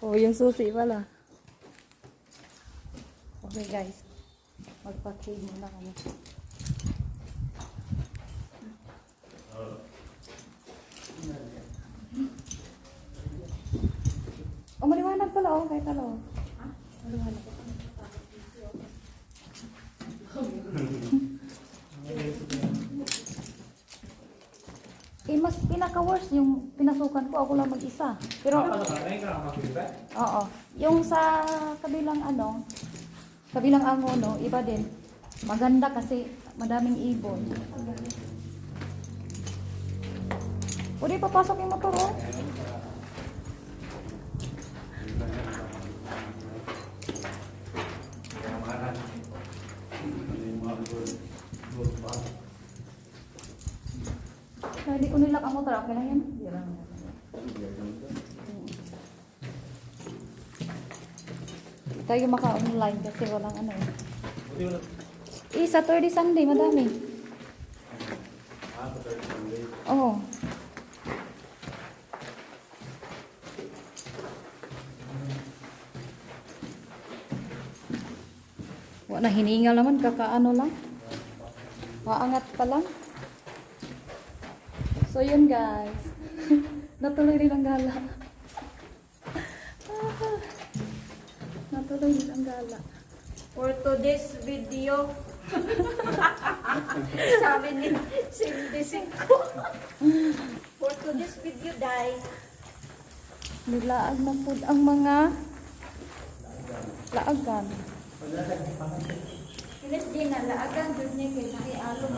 Oh, yung susi pala. Okay guys. Magpa-clean muna kami. Oh, maliwanag pala oh. Kahit ano. Maliwanag. Mas pinaka-worst yung pinasukan ko. Ako lang mag-isa. Pero, oo. Yung sa kabilang ano, kabilang angono, iba din. Maganda kasi madaming ibon. Pwede papasok yung motor, oh. Hindi ko nilak ang motor. Okay lang yan. Tayo maka-online kasi walang ano eh. Saturday, Sunday, madami. Oo. Wala na hiningal naman, kakaano lang. Maangat pa lang. So yun guys. Natuloy rin ang gala. Natuloy rin ang gala. For today's video, sabi ni Cindy ko. For today's video, guys, Nilaag na po ang mga laagan. Pinas din na laagan, doon niya kay nakialong